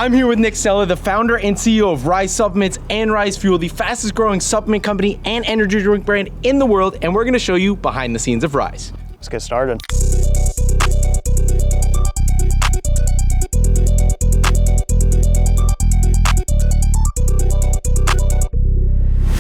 I'm here with Nick Sella, the founder and CEO of Rise Supplements and Rise Fuel, the fastest growing supplement company and energy drink brand in the world, and we're gonna show you behind the scenes of Rise. Let's get started.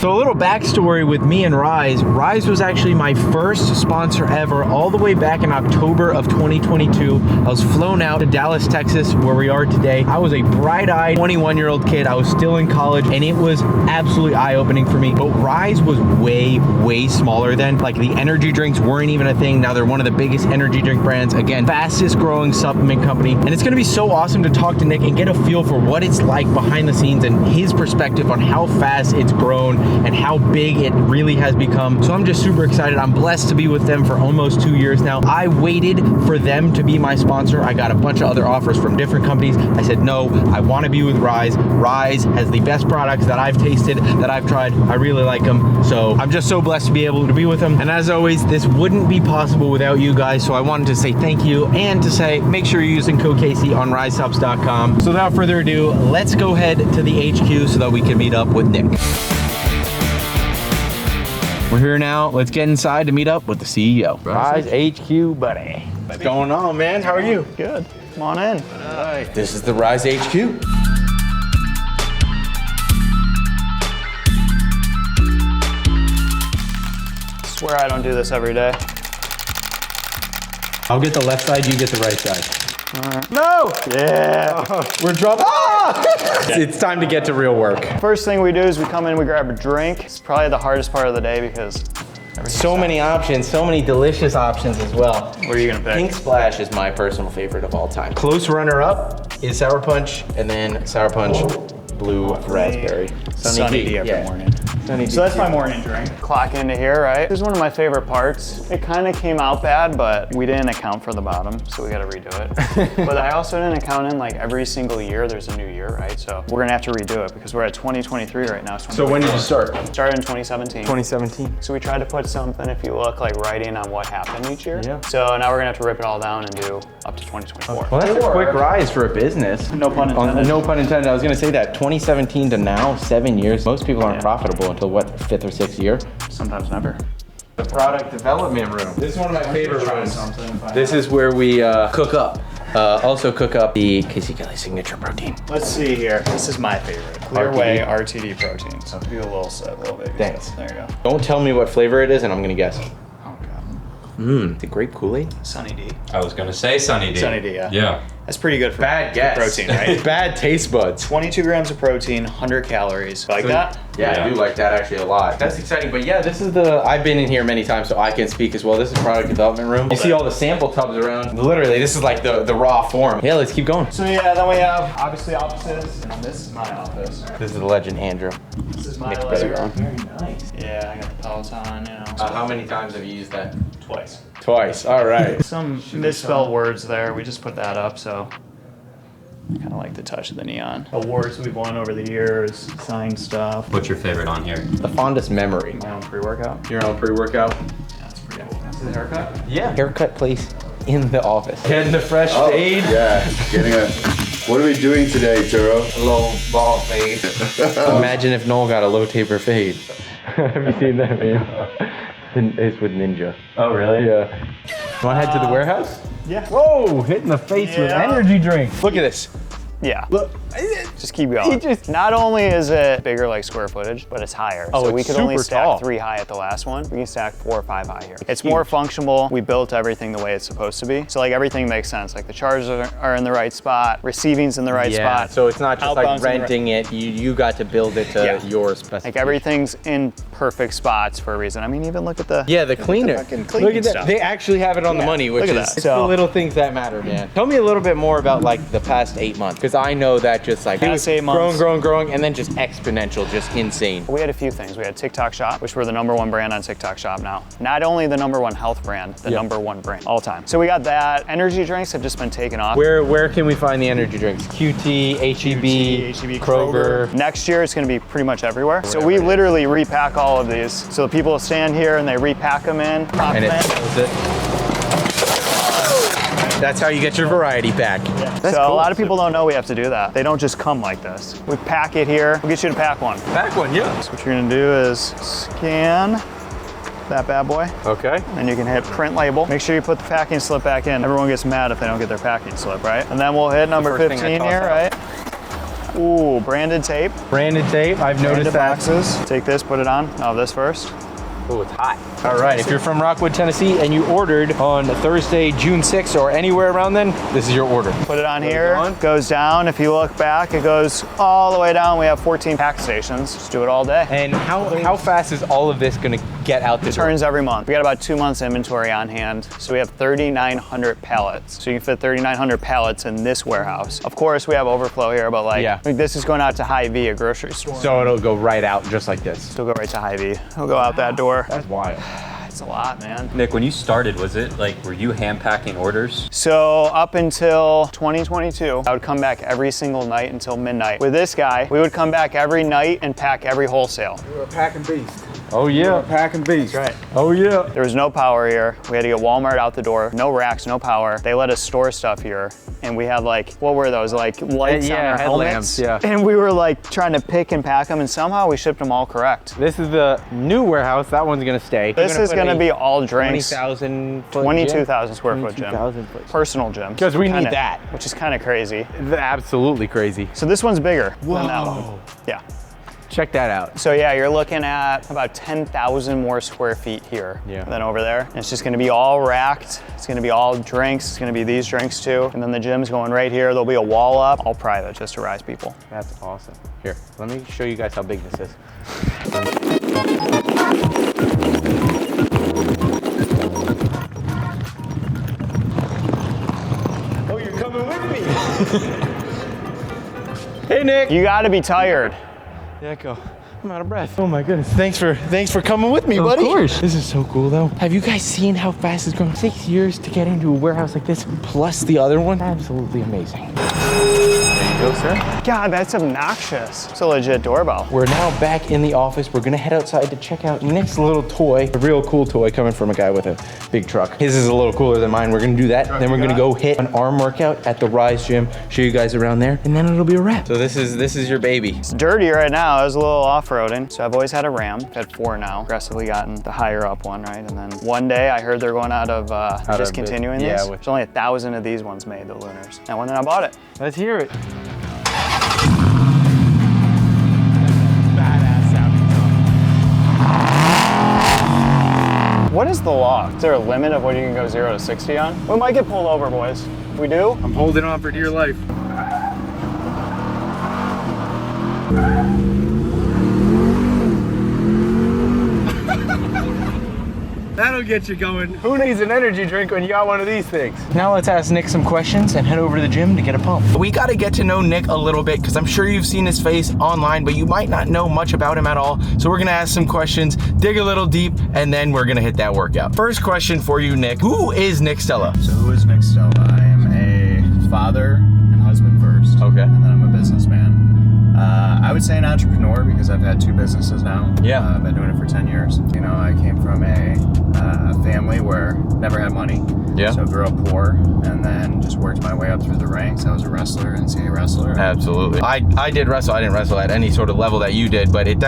So a little backstory with me and Rise. Rise was actually my first sponsor ever, all the way back in October of 2022. I was flown out to Dallas, Texas, where we are today. I was a bright-eyed 21-year-old kid. I was still in college, and it was absolutely eye-opening for me. But Rise was way smaller then. Like, the energy drinks weren't even a thing. Now they're one of the biggest energy drink brands. Again, fastest growing supplement company. And it's gonna be so awesome to talk to Nick and get a feel for what it's like behind the scenes and his perspective on how fast it's grown and how big it really has become. So I'm just super excited. I'm blessed to be with them for almost 2 years now. I waited for them to be my sponsor. I got a bunch of other offers from different companies. I said, no, I want to be with Rise. Rise has the best products that I've tasted, that I've tried. I really like them. So I'm just so blessed to be able to be with them. And as always, this wouldn't be possible without you guys. So I wanted to say thank you and to say, make sure you're using code Casey on risesubs.com. So without further ado, let's go head to the HQ so that we can meet up with Nick. We're here now. Let's get inside to meet up with the CEO. Rise HQ, buddy. What's going on, man? How are you? Good. Come on in. All right. This is the Rise HQ. I swear I don't do this every day. I'll get the left side, you get the right side. All right. No! Yeah. We're dropping. It's time to get to real work. First thing we do is we come in, we grab a drink. It's probably the hardest part of the day because So many options, so many delicious options as well. what are you gonna pick? Pink Splash is my personal favorite of all time. Close runner up is Sour Punch, and then Sour Punch Blue Raspberry. Sunny D every morning. Sunny D. So that's my morning drink. Clock into here, right? This is one of my favorite parts. It kind of came out bad, but we didn't account for the bottom, so we got to redo it. But I also didn't account in like every single year there's a new year, right? So we're gonna have to redo it because we're at 2023 right now. So when did you start? Started in 2017. 2017. So we tried to put something, if you look, like writing on what happened each year. Yeah. So now we're gonna have to rip it all down and do up to 2024. Well, that's a quick rise for a business. No pun intended. No pun intended. I was gonna say that 2017 to now, 7 years. Most people aren't Yeah. profitable until what, 5th or 6th year? Sometimes never. The product development room. This is one of my favorite rooms. This is where we cook up. Also cook up the Casey Kelly signature protein. Let's see here. This is my favorite. Clearway RTD protein. So do a little sip, a little baby. Thanks. There you go. Don't tell me what flavor it is and I'm gonna guess. Oh god. The grape Kool-Aid? Sunny D. I was gonna say Sunny D. Sunny D, yeah. Yeah. That's pretty good for Bad guess. protein, right? Bad taste buds. 22 grams of protein, 100 calories. Like that? Yeah, I Yeah. do like that actually a lot. That's exciting, but yeah, this is I've been in here many times, so I can speak as well. This is product development room. You see all the sample tubs around. Literally, this is like the raw form. Yeah, let's keep going. So yeah, then we have obviously offices, and this is my office. This is the legend, Andrew. This is my Nick's layer. background. Very nice. Yeah, I got the Peloton, you know. How many times have you used that? Twice. Twice, all right. Some misspelled words there. We just put that up, so kind of like the touch of the neon. Awards we've won over the years, signed stuff. What's your favorite on here? The fondest memory. My own pre-workout. Your own pre-workout? That's pretty cool. See the haircut? Yeah. Haircut place in the office. Getting the fresh fade. Yeah, getting a. What are we doing today, Turo? Low ball fade. Imagine if Noel got a low taper fade. Have you seen that meme? It's with Ninja. Oh, really? Yeah. You want to head to the warehouse? Yeah. Whoa, hitting the face with Yeah. energy drink. Look at this. Yeah. Look. Just keep going. Not only is it bigger like square footage, but it's higher. Oh, so we it's could only super stack tall. 3 high at the last one. We can stack 4 or 5 high here. It's more functional. We built everything the way it's supposed to be. So like everything makes sense. Like the chargers are in the right spot, receiving's in the right Yeah, spot. so it's not just Outbound's like in the right- renting it. You got to build it to Yeah. your specifications. Like everything's in perfect spots for a reason. I mean, even look at the Yeah, the cleaner. fucking Look cleaning at that. stuff. They actually have it on the Yeah, money, which look is at that. it's So- the little things that matter, man. Tell me a little bit more about like the past 8 months, because I know that just like Past 8 months. growing, and then just exponential, just insane. We had a few things. We had TikTok Shop, which we're the #1 brand on TikTok Shop now. Not only the #1 health brand, the Yeah. #1 brand all time. So we got that. Energy drinks have just been taken off. Where can we find the energy drinks? QT, HEB, HEB, Kroger. Next year it's going to be pretty much everywhere. So we literally repack all of these. So the people stand here and they repack them in, pop And them it in. sells it. That's how you get your variety pack. That's So cool. a lot of people don't know we have to do that. They don't just come like this. We pack it here. We'll get you to pack one. Pack one, yeah. So what you're gonna do is scan that bad boy. Okay. Then you can hit print label. Make sure you put the packing slip back in. Everyone gets mad if they don't get their packing slip, right? And then we'll hit number first thing I 15 toss here, out. right? Ooh, branded tape. Branded tape, I've noticed Branded that. boxes. Take this, put it on. Oh, this first. Oh, it's hot. All right, if you're from Rockwood, Tennessee, and you ordered on Thursday, June 6th, or anywhere around then, this is your order. Put it on here, goes down. If you look back, it goes all the way down. We have 14 pack stations. Just do it all day. And how fast is all of this gonna get out the door? Turns every month. We got about 2 months inventory on hand. So we have 3,900 pallets. So you can fit 3,900 pallets in this warehouse. Of course, we have overflow here, but like this is going out to Hy-Vee, a grocery store. So it'll go right out just like this. It'll go right to Hy-Vee. It'll go out that door. That's wild. It's a lot, man. Nick, when you started, was it like, were you hand packing orders? So up until 2022, I would come back every single night until midnight. With this guy, we would come back every night and pack every wholesale. We're a packing beast. Oh yeah. Packing beast. Right. Oh yeah. There was no power here. We had to get Walmart out the door. No racks, no power. They let us store stuff here. And we had like, what were those? Like lights on our headlamps, helmets? yeah. And we were like trying to pick and pack them and somehow we shipped them all correct. This is the new warehouse. That one's gonna stay. This is gonna be all drinks. 20,000 foot 22,000 square foot gym. 22,000 foot. Personal gym. Because we need Kinda- that. Which is kind of crazy. Absolutely crazy. So this one's bigger than that one. Yeah. Check that out. So yeah, you're looking at about 10,000 more square feet here than over there. And it's just gonna be all racked. It's gonna be all drinks. It's gonna be these drinks too. And then the gym's going right here. There'll be a wall up, all private, just to Rise people. That's awesome. Here, let me show you guys how big this is. Oh, you're coming with me. Hey, Nick. You gotta be tired. Yeah, go. I'm out of breath. Oh my goodness. Thanks for coming with me, buddy. Of course. This is so cool though. Have you guys seen how fast it's grown? 6 years to get into a warehouse like this, plus the other one. Absolutely amazing. There you go, sir. God, that's obnoxious. It's a legit doorbell. We're now back in the office. We're gonna head outside to check out Nick's little toy. A real cool toy coming from a guy with a big truck. His is a little cooler than mine. We're gonna do that. Then we're gonna go hit an arm workout at the Rise Gym, show you guys around there, and then it'll be a wrap. So this is your baby. It's dirty right now. It was a little off-roading. So I've always had a Ram. I've had 4 now. Progressively gotten the higher up one, right? And then one day I heard they're going out of discontinuing these. There's only 1,000 of these ones made, the Lunars. And when I bought it. Let's hear it. What is the law? Is there a limit of what you can go 0 to 60 on? We might get pulled over, boys. If we do, I'm holding on for dear life. That'll get you going. Who needs an energy drink when you got one of these things? Now let's ask Nick some questions and head over to the gym to get a pump. We gotta get to know Nick a little bit because I'm sure you've seen his face online, but you might not know much about him at all. So we're gonna ask some questions, dig a little deep, and then we're gonna hit that workout. First question for you, Nick. Who is Nick Stella? So who is Nick Stella? I am a father and husband first. Okay. And then I'm a businessman. I would say an entrepreneur because I've had 2 businesses now. Yeah. I've been doing it for 10 years. You know, I came from a family where never had money. Yeah. So I grew up poor and then just worked my way up through the ranks. I was a wrestler, NCAA wrestler. Absolutely. I did wrestle. I didn't wrestle at any sort of level that you did, but it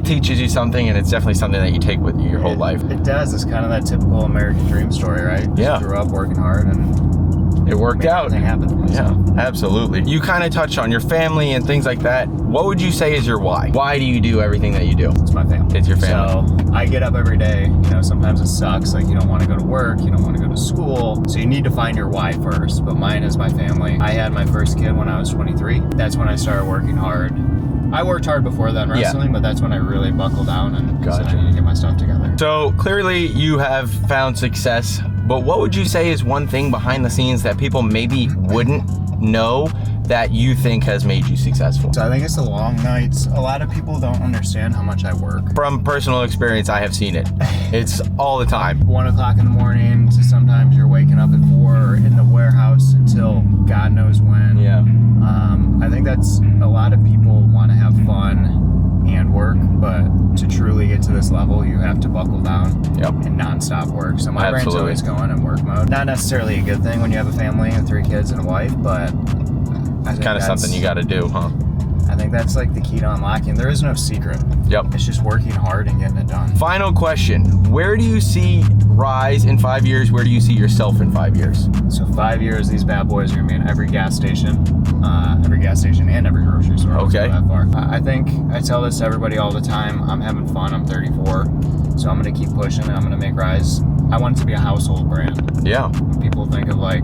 teaches you something, and it's definitely something that you take with you your whole life. It does. It's kind of that typical American dream story, right? Yeah. Just grew up working hard and It worked made out. everything happen for myself. Yeah, absolutely. You kind of touched on your family and things like that. What would you say is your why? Why do you do everything that you do? It's my family. It's your family. So I get up every day. You know, sometimes it sucks. Like you don't want to go to work. You don't want to go to school. So you need to find your why first. But mine is my family. I had my first kid when I was 23. That's when I started working hard. I worked hard before then wrestling, but that's when I really buckled down and said I need to get my stuff together. So clearly you have found success, but what would you say is one thing behind the scenes that people maybe wouldn't know that you think has made you successful? So I think it's the long nights. A lot of people don't understand how much I work. From personal experience, I have seen it. It's all the time. 1 o'clock in the morning to sometimes you're waking up at 4 or in the warehouse until God knows when. Yeah. I think that's a lot of people want to have fun and work, but to truly get to this level, you have to buckle down and nonstop work. So my brain's always going in work mode. Not necessarily a good thing when you have a family and 3 kids and a wife, but It's kind of something you got to do, huh? I think that's like the key to unlocking. There is no secret. Yep. It's just working hard and getting it done. Final question. Where do you see Rise in 5 years? Where do you see yourself in 5 years? So 5 years, these bad boys are gonna be in every gas station and every grocery store. Let's Okay. go that far. I think I tell this to everybody all the time. I'm having fun. I'm 34, so I'm gonna keep pushing. And I'm gonna make Rise. I want it to be a household brand. Yeah. When people think of like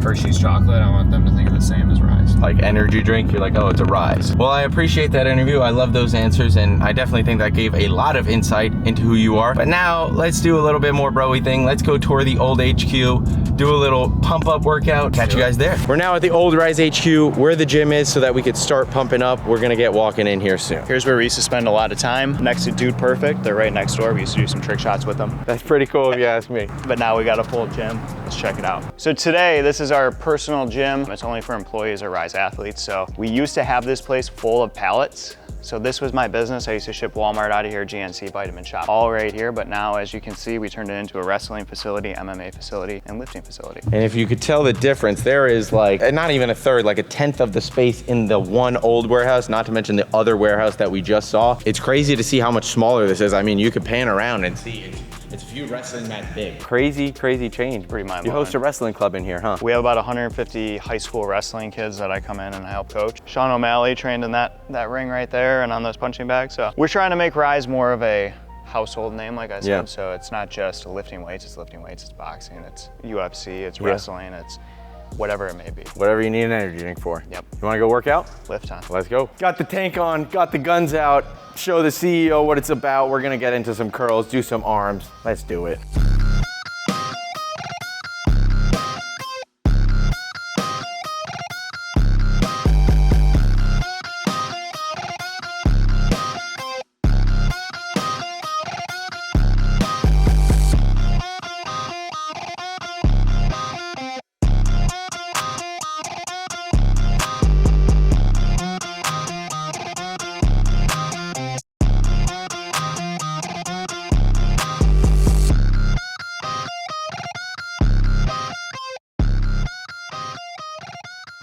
Hershey's chocolate, I want them to think of the same as Rise. Like energy drink, you're like, oh, it's a Rise. Well, I appreciate that interview. I love those answers, and I definitely think that gave a lot of insight into who you are. But now let's do a little bit more bro-y thing. Let's go tour the old HQ, do a little pump up workout. Catch you guys there. We're now at the old Rise HQ, where the gym is, so that we could start pumping up. We're gonna get walking in here soon. Here's where we used to spend a lot of time, next to Dude Perfect. They're right next door. We used to do some trick shots with them. That's pretty cool if you ask me. But now we got a full gym. Let's check it out. So today, this is our personal gym. It's only for employees or Rise athletes. So we used to have this place full of pallets. So this was my business. I used to ship Walmart out of here, GNC, Vitamin Shop, all right here. But now, as you can see, we turned it into a wrestling facility, MMA facility, and lifting facility. And if you could tell the difference, there is like, not even a third, like a tenth of the space in the one old warehouse, not to mention the other warehouse that we just saw. It's crazy to see how much smaller this is. I mean, you could pan around and see it's a few wrestling mats big. Crazy, crazy change. Pretty You mind-blowing. host a wrestling club in here, huh? We have about 150 high school wrestling kids that I come in and I help coach. Sean O'Malley trained in that ring right there and on those punching bags. So we're trying to make Rise more of a household name, like I said. Yeah. So it's not just lifting weights, it's boxing, it's UFC, it's wrestling, it's whatever it may be. Whatever you need an energy drink for. Yep. You wanna go work out? Lift time. Let's go. Got the tank on, got the guns out, show the CEO what it's about. We're gonna get into some curls, do some arms. Let's do it.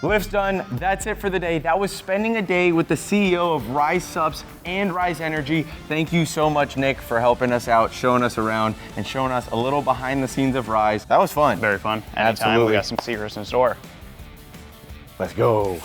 Lift's done. That's it for the day. That was spending a day with the CEO of Rise Subs and Rise Energy. Thank you so much, Nick, for helping us out, showing us around, and showing us a little behind the scenes of Rise. That was fun. Very fun. Anytime. Absolutely. We got some secrets in store. Let's go.